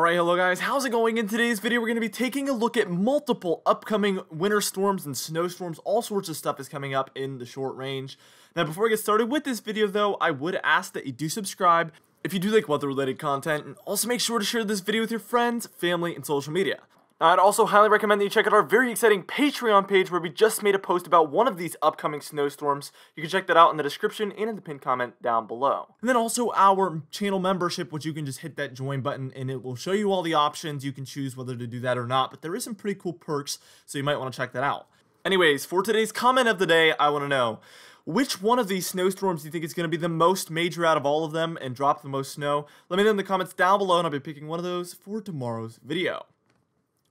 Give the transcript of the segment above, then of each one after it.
Alright, hello guys, how's it going? In today's video, we're going to be taking a look at multiple upcoming winter storms and snowstorms. All sorts of stuff is coming up in the short range. Now, before we get started with this video, though, I would ask that you do subscribe if you do like weather-related content, and also make sure to share this video with your friends, family, and social media. I'd also highly recommend that you check out our very exciting Patreon page where we just made a post about one of these upcoming snowstorms. You can check that out in the description and in the pinned comment down below. And then also our channel membership, which you can just hit that join button and it will show you all the options. You can choose whether to do that or not, but there is some pretty cool perks, so you might want to check that out. Anyways, for today's comment of the day, I want to know, which one of these snowstorms do you think is going to be the most major out of all of them and drop the most snow? Let me know in the comments down below and I'll be picking one of those for tomorrow's video.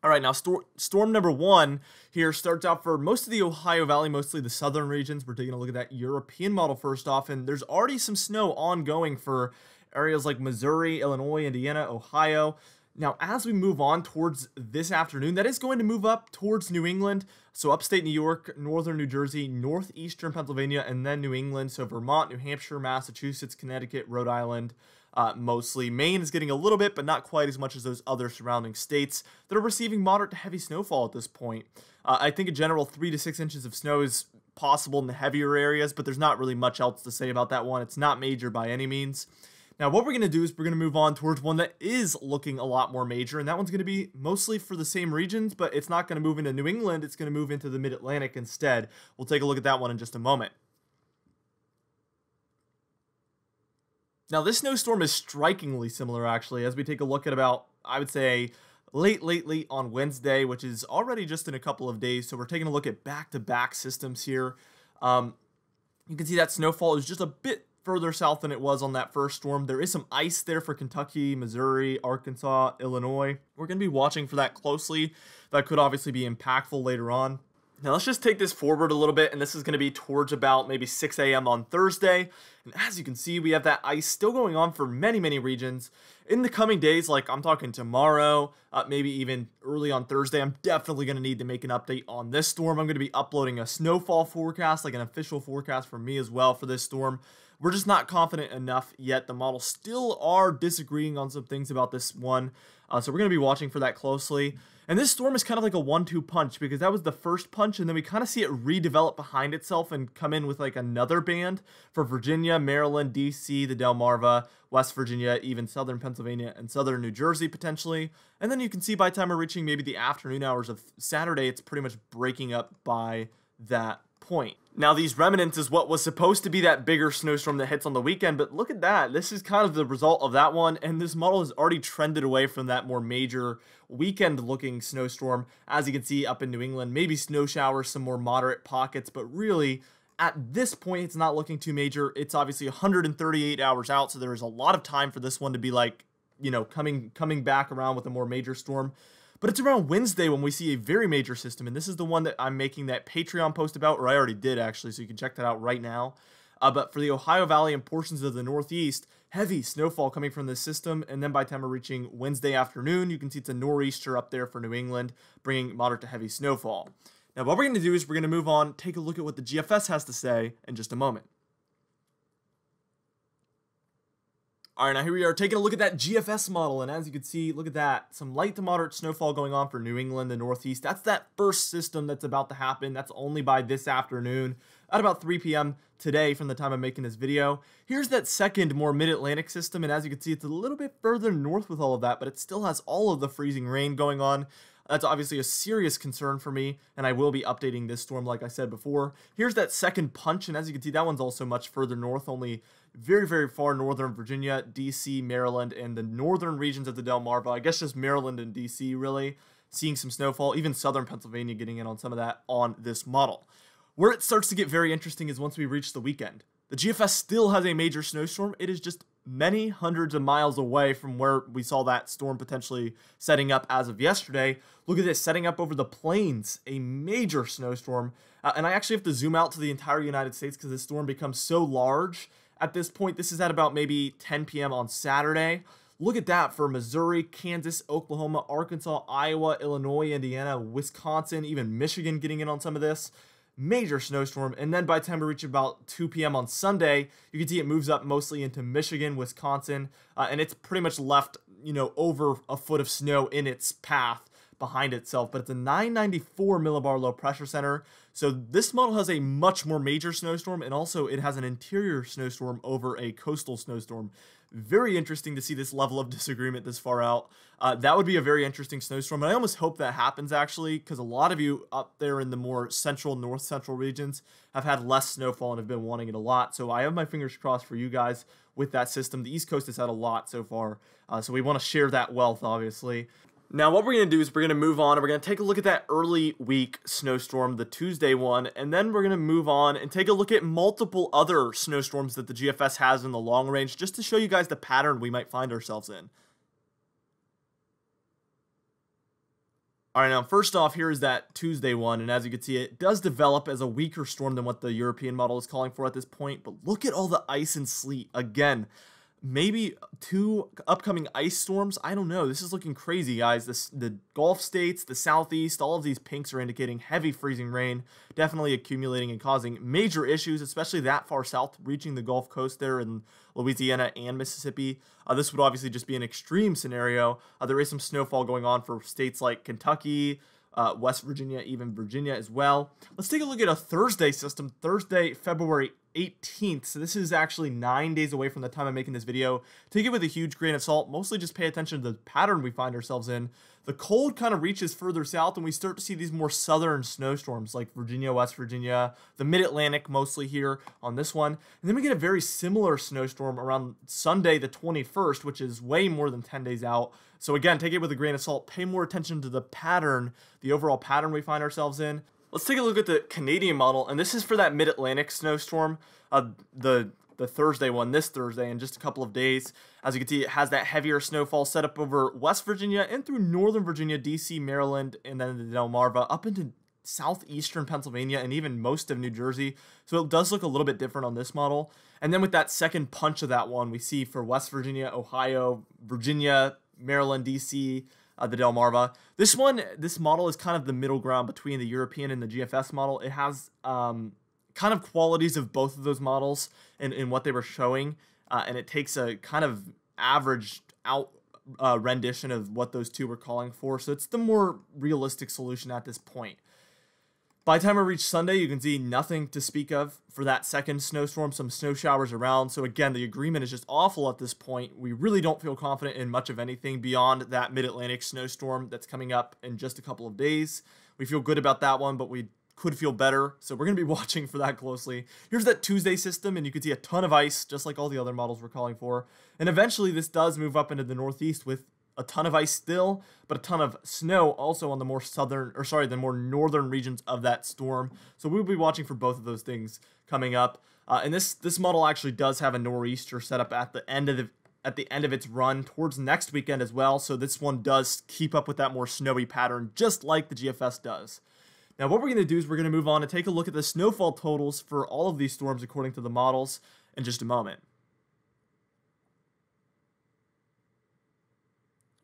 Alright, now storm number one here starts out for most of the Ohio Valley, mostly the southern regions. We're taking a look at that European model first off, and there's already some snow ongoing for areas like Missouri, Illinois, Indiana, Ohio. Now, as we move on towards this afternoon, that is going to move up towards New England. So upstate New York, northern New Jersey, northeastern Pennsylvania, and then New England. So Vermont, New Hampshire, Massachusetts, Connecticut, Rhode Island, mostly. Maine is getting a little bit, but not quite as much as those other surrounding states that are receiving moderate to heavy snowfall at this point. I think a general 3 to 6 inches of snow is possible in the heavier areas, but there's not really much else to say about that one. It's not major by any means. Now, what we're going to do is we're going to move on towards one that is looking a lot more major, and that one's going to be mostly for the same regions, but it's not going to move into New England. It's going to move into the Mid-Atlantic instead. We'll take a look at that one in just a moment. Now, this snowstorm is strikingly similar, actually, as we take a look at about, I would say, late on Wednesday, which is already just in a couple of days. So we're taking a look at back-to-back systems here. You can see that snowfall is just a bit further south than it was on that first storm. There is some ice there for Kentucky, Missouri, Arkansas, Illinois. We're going to be watching for that closely. That could obviously be impactful later on. Now, let's just take this forward a little bit, and this is going to be towards about maybe 6 a.m. on Thursday. And as you can see, we have that ice still going on for many regions. In the coming days, like I'm talking tomorrow, maybe even early on Thursday, I'm definitely going to need to make an update on this storm. I'm going to be uploading a snowfall forecast, like an official forecast from me as well for this storm. We're just not confident enough yet. The models still are disagreeing on some things about this one. So we're going to be watching for that closely. And this storm is kind of like a 1-2 punch, because that was the first punch, and then we kind of see it redevelop behind itself and come in with like another band for Virginia, Maryland, DC, the Delmarva, West Virginia, even southern Pennsylvania and southern New Jersey potentially. And then you can see by the time we're reaching maybe the afternoon hours of Saturday, it's pretty much breaking up by that point. Now, these remnants is what was supposed to be that bigger snowstorm that hits on the weekend, but look at that. This is kind of the result of that one, and this model has already trended away from that more major weekend-looking snowstorm. As you can see up in New England, maybe snow showers, some more moderate pockets, but really, at this point, it's not looking too major. It's obviously 138 hours out, so there is a lot of time for this one to be like, you know, coming back around with a more major storm. But it's around Wednesday when we see a very major system, and this is the one that I'm making that Patreon post about, or I already did actually, so you can check that out right now. But for the Ohio Valley and portions of the Northeast, heavy snowfall coming from this system, and then by the time we're reaching Wednesday afternoon, you can see it's a nor'easter up there for New England, bringing moderate to heavy snowfall. Now, what we're going to do is we're going to move on, take a look at what the GFS has to say in just a moment. Alright, now here we are taking a look at that GFS model, and as you can see, look at that. Some light to moderate snowfall going on for New England and Northeast. That's that first system that's about to happen. That's only by this afternoon at about 3 p.m. today from the time I'm making this video. Here's that second, more mid-Atlantic system, and as you can see, it's a little bit further north with all of that, but it still has all of the freezing rain going on. That's obviously a serious concern for me, and I will be updating this storm like I said before. Here's that second punch, and as you can see, that one's also much further north, only very far northern Virginia, DC, Maryland, and the northern regions of the Delmarva. I guess just Maryland and DC, really, seeing some snowfall. Even southern Pennsylvania getting in on some of that on this model. Where it starts to get very interesting is once we reach the weekend. The GFS still has a major snowstorm. It is just many hundreds of miles away from where we saw that storm potentially setting up as of yesterday. Look at this, setting up over the plains, a major snowstorm. And I actually have to zoom out to the entire United States because this storm becomes so large. At this point, this is at about maybe 10 p.m. on Saturday. Look at that for Missouri, Kansas, Oklahoma, Arkansas, Iowa, Illinois, Indiana, Wisconsin, even Michigan getting in on some of this. Major snowstorm, and then by the time we reach about 2 p.m. on Sunday, you can see it moves up mostly into Michigan, Wisconsin, and it's pretty much left, over a foot of snow in its path behind itself, but it's a 994 millibar low pressure center. So this model has a much more major snowstorm, and also it has an interior snowstorm over a coastal snowstorm. Very interesting to see this level of disagreement this far out. That would be a very interesting snowstorm, and I almost hope that happens actually, because a lot of you up there in the more central, north central regions have had less snowfall and have been wanting it a lot. So I have my fingers crossed for you guys with that system. The East Coast has had a lot so far, so we want to share that wealth, obviously. Now, what we're going to do is we're going to move on, and we're going to take a look at that early week snowstorm, the Tuesday one, and then we're going to move on and take a look at multiple other snowstorms that the GFS has in the long range, just to show you guys the pattern we might find ourselves in. All right, now, first off, here's that Tuesday one, and as you can see, it does develop as a weaker storm than what the European model is calling for at this point, but look at all the ice and sleet. Again, maybe 2 upcoming ice storms. I don't know. This is looking crazy, guys. The Gulf states, the Southeast, all of these pinks are indicating heavy freezing rain, definitely accumulating and causing major issues, especially that far south, reaching the Gulf Coast there in Louisiana and Mississippi. This would obviously just be an extreme scenario. There is some snowfall going on for states like Kentucky, West Virginia, even Virginia as well. Let's take a look at a Thursday system, Thursday, February 18th. So this is actually 9 days away from the time I'm making this video. Take it with a huge grain of salt. Mostly just pay attention to the pattern we find ourselves in. The cold kind of reaches further south, and we start to see these more southern snowstorms like Virginia, West Virginia, the mid-Atlantic mostly here on this one. And then we get a very similar snowstorm around Sunday the 21st, which is way more than 10 days out. So again, take it with a grain of salt. Pay more attention to the pattern, the overall pattern we find ourselves in. Let's take a look at the Canadian model, and this is for that mid-Atlantic snowstorm, the Thursday one, this Thursday, in just a couple of days. As you can see, it has that heavier snowfall set up over West Virginia and through Northern Virginia, DC, Maryland, and then the Delmarva, up into southeastern Pennsylvania, and even most of New Jersey. So it does look a little bit different on this model. And then with that second punch of that one, we see for West Virginia, Ohio, Virginia, Maryland, DC, the Delmarva. This model is kind of the middle ground between the European and the GFS model. It has kind of qualities of both of those models in what they were showing, and it takes a kind of averaged out rendition of what those two were calling for. So it's the more realistic solution at this point. By the time I reach Sunday, you can see nothing to speak of for that second snowstorm, some snow showers around. So again, the agreement is just awful at this point. We really don't feel confident in much of anything beyond that mid-Atlantic snowstorm that's coming up in just a couple of days. We feel good about that one, but we could feel better. So we're going to be watching for that closely. Here's that Tuesday system, and you can see a ton of ice, just like all the other models we're calling for. And eventually this does move up into the Northeast with a ton of ice still, but a ton of snow also on the more the more northern regions of that storm. So we'll be watching for both of those things coming up. And this model actually does have a nor'easter set up at the end of its run towards next weekend as well. So this one does keep up with that more snowy pattern, just like the GFS does. Now what we're going to do is we're going to move on and take a look at the snowfall totals for all of these storms according to the models in just a moment.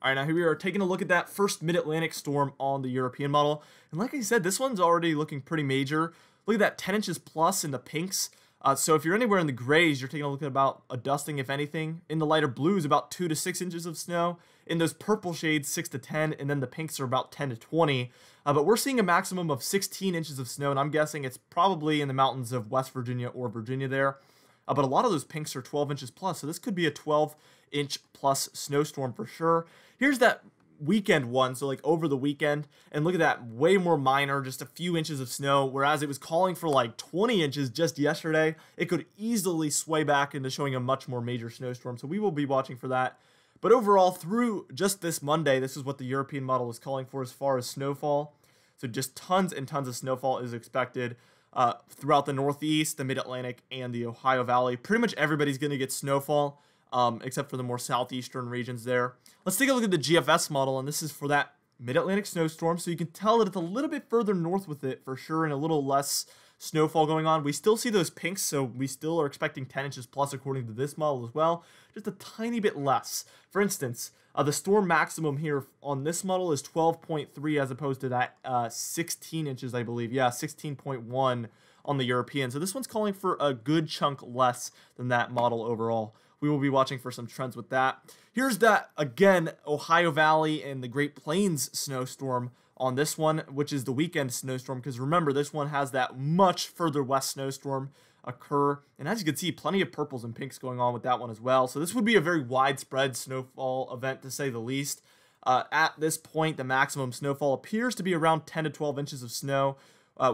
All right, now here we are taking a look at that first mid-Atlantic storm on the European model. And like I said, this one's already looking pretty major. Look at that 10 inches plus in the pinks. So if you're anywhere in the grays, you're taking a look at about a dusting, if anything. In the lighter blues, about 2 to 6 inches of snow. In those purple shades, 6 to 10. And then the pinks are about 10 to 20. But we're seeing a maximum of 16 inches of snow. And I'm guessing it's probably in the mountains of West Virginia or Virginia there. But a lot of those pinks are 12 inches plus. So this could be a 12-inch plus snowstorm for sure. Here's that weekend one, so like over the weekend, and look at that, way more minor, just a few inches of snow, whereas it was calling for like 20 inches just yesterday. It could easily sway back into showing a much more major snowstorm, so we will be watching for that. But overall, through just this Monday, this is what the European model is calling for as far as snowfall. So just tons and tons of snowfall is expected throughout the Northeast, the Mid-Atlantic, and the Ohio Valley. Pretty much everybody's going to get snowfall, except for the more southeastern regions there. Let's take a look at the GFS model, and this is for that mid-Atlantic snowstorm, so you can tell that it's a little bit further north with it for sure, and a little less snowfall going on. We still see those pinks, so we still are expecting 10 inches plus according to this model as well, just a tiny bit less. For instance, the storm maximum here on this model is 12.3 as opposed to that 16 inches, I believe. Yeah, 16.1 on the European. So this one's calling for a good chunk less than that model overall. we will be watching for some trends with that. Here's that, again, Ohio Valley and the Great Plains snowstorm on this one, which is the weekend snowstorm, because remember, this one has that much further west snowstorm occur. And as you can see, plenty of purples and pinks going on with that one as well. So this would be a very widespread snowfall event, to say the least. At this point, the maximum snowfall appears to be around 10 to 12 inches of snow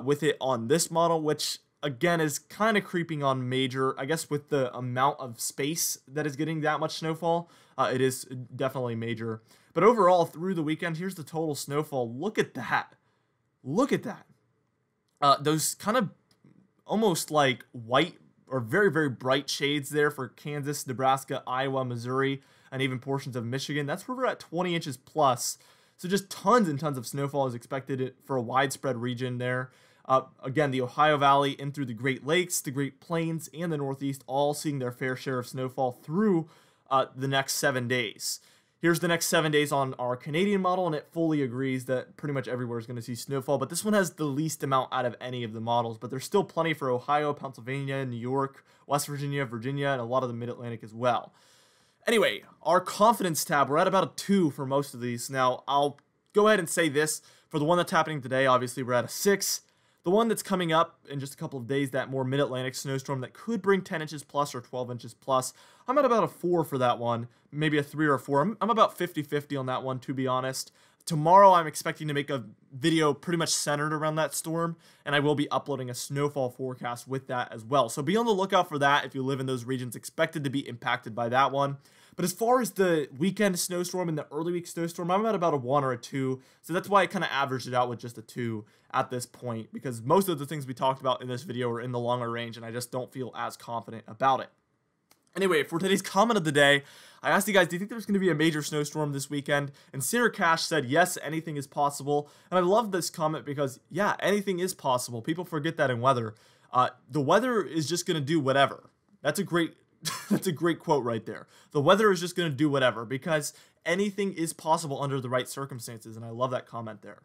with it on this model, which again is kind of creeping on major. I guess with the amount of space that is getting that much snowfall, it is definitely major. But overall, through the weekend, here's the total snowfall. Look at that. Look at that. Those kind of almost like white or very, very bright shades there for Kansas, Nebraska, Iowa, Missouri, and even portions of Michigan. That's where we're at 20 inches plus. So just tons and tons of snowfall is expected for a widespread region there. Again, the Ohio Valley in through the Great Lakes, the Great Plains, and the Northeast all seeing their fair share of snowfall through the next 7 days. Here's the next 7 days on our Canadian model, and it fully agrees that pretty much everywhere is going to see snowfall, but this one has the least amount out of any of the models, but there's still plenty for Ohio, Pennsylvania, New York, West Virginia, Virginia, and a lot of the Mid-Atlantic as well. Anyway, our confidence tab, we're at about a 2 for most of these. Now, I'll go ahead and say this. For the one that's happening today, obviously, we're at a 6. The one that's coming up in just a couple of days, that more mid-Atlantic snowstorm that could bring 10 inches plus or 12 inches plus, I'm at about a 4 for that one, maybe a 3 or a 4. I'm about 50-50 on that one, to be honest. Tomorrow, I'm expecting to make a video pretty much centered around that storm, and I will be uploading a snowfall forecast with that as well. So be on the lookout for that if you live in those regions expected to be impacted by that one. But as far as the weekend snowstorm and the early week snowstorm, I'm at about a 1 or a 2. So that's why I kind of averaged it out with just a 2 at this point, because most of the things we talked about in this video are in the longer range, and I just don't feel as confident about it. Anyway, for today's comment of the day, I asked you guys, do you think there's going to be a major snowstorm this weekend? And Sarah Cash said, yes, anything is possible. And I love this comment because, yeah, anything is possible. People forget that in weather. The weather is just going to do whatever. That's a great quote right there. The weather is just going to do whatever because anything is possible under the right circumstances. And I love that comment there.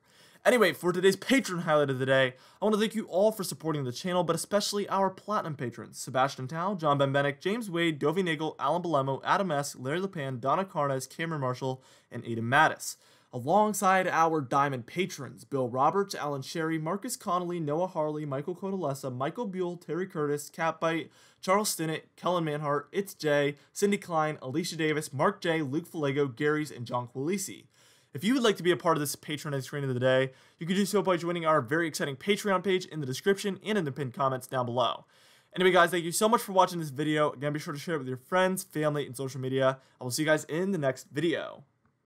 Anyway, for today's patron highlight of the day, I want to thank you all for supporting the channel, but especially our platinum patrons: Sebastian Tao, John Benbenick, James Wade, Dovi Nagel, Alan Belemo, Adam S., Larry Lepan, Donna Carnes, Cameron Marshall, and Adam Mattis. Alongside our diamond patrons: Bill Roberts, Alan Sherry, Marcus Connolly, Noah Harley, Michael Codalessa, Michael Buell, Terry Curtis, Catbite, Charles Stinnett, Kellen Manhart, It's Jay, Cindy Klein, Alicia Davis, Mark J, Luke Falago, Gary's, and John Quilisi. If you would like to be a part of this patronage screen of the day, you can do so by joining our very exciting Patreon page in the description and in the pinned comments down below. Anyway, guys, thank you so much for watching this video. Again, be sure to share it with your friends, family, and social media. I will see you guys in the next video.